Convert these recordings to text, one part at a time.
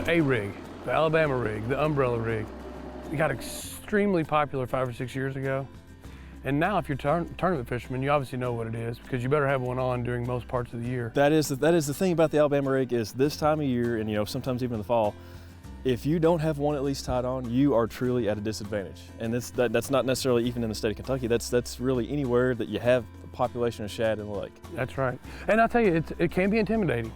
the A rig, the Alabama rig, the umbrella rig. It got extremely popular 5 or 6 years ago. And now if you're tournament fisherman, you obviously know what it is because you better have one on during most parts of the year. That is the thing about the Alabama rig is this time of year, and you know, sometimes even in the fall, if you don't have one at least tied on, you are truly at a disadvantage. And that's not necessarily even in the state of Kentucky. That's really anywhere that you have a population of shad in the lake. That's right. And I'll tell you, it can be intimidating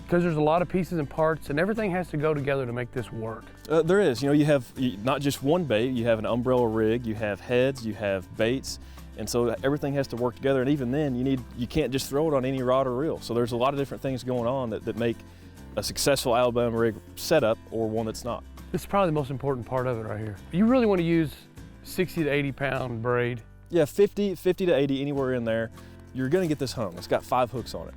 because there's a lot of pieces and parts and everything has to go together to make this work. There is. You know, you have not just one bait, you have an umbrella rig, you have heads, you have baits, and so everything has to work together. And even then, you can't just throw it on any rod or reel. So there's a lot of different things going on that make a successful Alabama rig setup or one that's not. This is probably the most important part of it right here. You really want to use 60 to 80 pound braid. Yeah, 50 to 80, anywhere in there. You're gonna get this hung. It's got 5 hooks on it.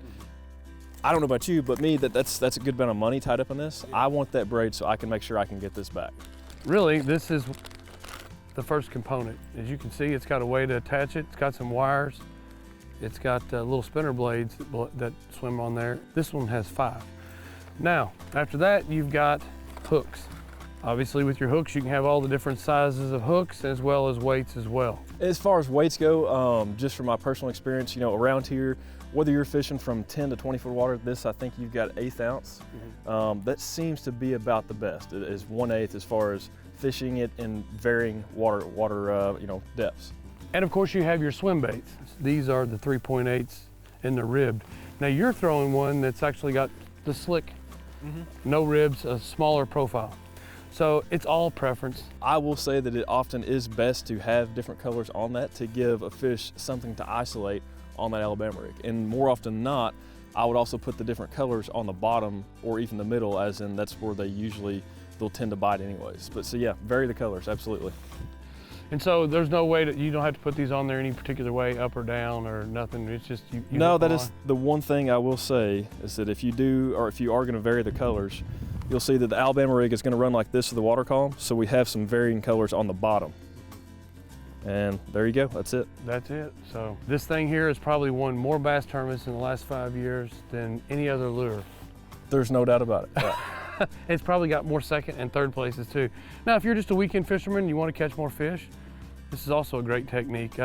I don't know about you, but me, that's a good amount of money tied up in this. I want that braid so I can make sure I can get this back. Really, this is the first component. As you can see, it's got a way to attach it. It's got some wires. It's got little spinner blades that swim on there. This one has 5. Now, after that, you've got hooks. Obviously, with your hooks, you can have all the different sizes of hooks as well as weights as well. As far as weights go, just from my personal experience, you know, around here, whether you're fishing from 10 to 20 foot water, this I think you've got 1/8 ounce. That seems to be about the best, is 1/8 as far as fishing it in varying water you know, depths. And of course, you have your swim baits. These are the 3.8s and they're ribbed. Now you're throwing one that's actually got the slick, no ribs, a smaller profile. So it's all preference. I will say that it often is best to have different colors on that to give a fish something to isolate on that Alabama rig. And more often than not, I would also put the different colors on the bottom or even the middle, as in that's where they'll tend to bite anyways. But so yeah, vary the colors, absolutely. And so there's no way that you don't have to put these on there any particular way, up or down or nothing. It's just you No, that is the one thing I will say is that if you do, or if you are going to vary the colors, you'll see that the Alabama rig is going to run like this to the water column. So we have some varying colors on the bottom. And there you go, that's it. That's it. So this thing here has probably won more bass tournaments in the last 5 years than any other lure. There's no doubt about it. Yeah. It's probably got more second and third places too. Now, if you're just a weekend fisherman, you want to catch more fish, this is also a great technique.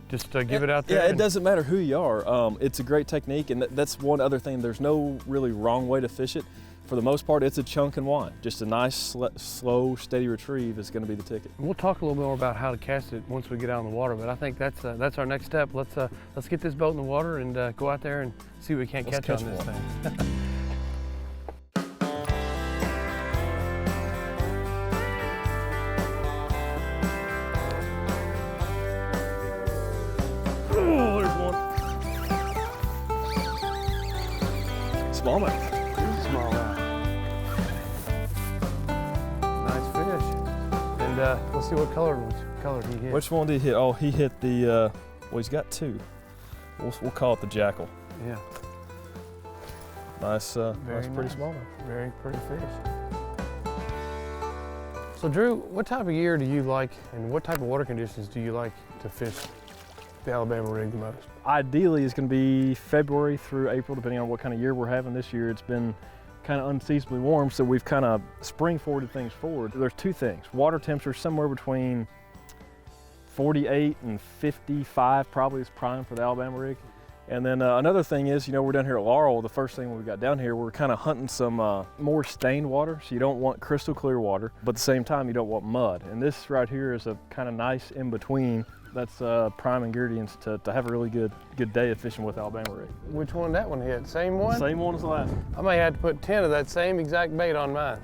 Just give it out there. Yeah, it doesn't matter who you are. It's a great technique, and that's one other thing. There's no really wrong way to fish it. For the most part, it's a chunk and wind. Just a nice, slow, steady retrieve is going to be the ticket. We'll talk a little bit more about how to cast it once we get out in the water, but I think that's our next step. Let's get this boat in the water and go out there and see what we can't catch on this thing. Oh, there's one. Smallmouth. Smallmouth. Nice fish. And let's see what color he hit. Which one did he hit? Oh, he hit the, well, he's got 2. We'll call it the jackal. Yeah. Nice, pretty smallmouth. Very pretty fish. So Drew, what type of year do you like and what type of water conditions do you like to fish the Alabama rig the most? Ideally, it's going to be February through April, depending on what kind of year we're having this year. It's been kind of unseasonably warm, so we've kind of spring forwarded things forward. There's 2 things. Water temperature somewhere between 48 and 55 probably is prime for the Alabama rig. And then another thing is, you know, we're down here at Laurel. The first thing when we got down here, we're kind of hunting some more stained water. So you don't want crystal clear water, but at the same time, you don't want mud. And this right here is a kind of nice in between. That's prime ingredients to have a really good day of fishing with Alabama rig. Which one that one hit? Same one? Same one as the last one. I may have to put 10 of that same exact bait on mine.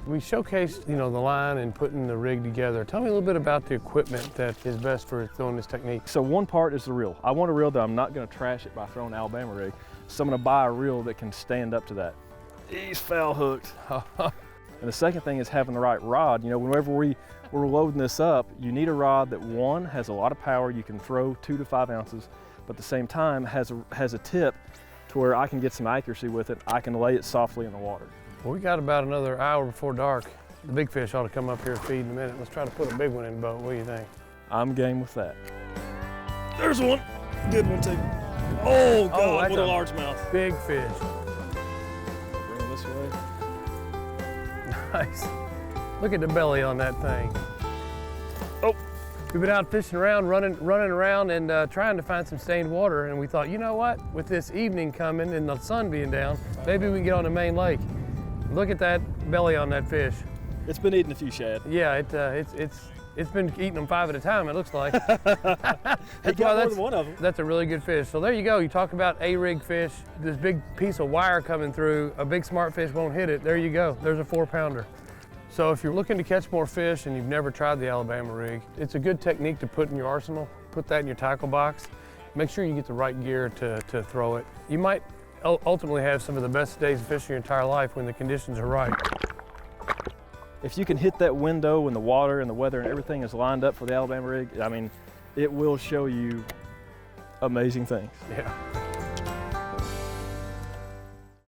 We showcased, you know, the line and putting the rig together. Tell me a little bit about the equipment that is best for throwing this technique. So one part is the reel. I want a reel that I'm not going to trash it by throwing Alabama rig. So I'm going to buy a reel that can stand up to that. He's foul hooked. And the second thing is having the right rod. You know, whenever we're loading this up, you need a rod that, one, has a lot of power. You can throw 2 to 5 ounces, but at the same time has a tip to where I can get some accuracy with it. I can lay it softly in the water. Well, we got about another hour before dark. The big fish ought to come up here and feed in a minute. Let's try to put a big one in the boat. What do you think? I'm game with that. There's one. Good one, too. Oh, God, what a largemouth. Big fish. Bring him this way. nice. Look at the belly on that thing. Oh. We've been out fishing around, running around and trying to find some stained water, and we thought, you know what? With this evening coming and the sun being down, maybe we can get on the main lake. Look at that belly on that fish. It's been eating a few shad. Yeah, it's been eating them 5 at a time, it looks like. He got more than one of them. That's a really good fish. So there you go. You talk about A-rig fish, this big piece of wire coming through, a big smart fish won't hit it. There you go. There's a 4-pounder. So if you're looking to catch more fish and you've never tried the Alabama rig, it's a good technique to put in your arsenal. Put that in your tackle box. Make sure you get the right gear to throw it. You might ultimately have some of the best days of fishing your entire life when the conditions are right. If you can hit that window when the water and the weather and everything is lined up for the Alabama rig, I mean, it will show you amazing things. Yeah.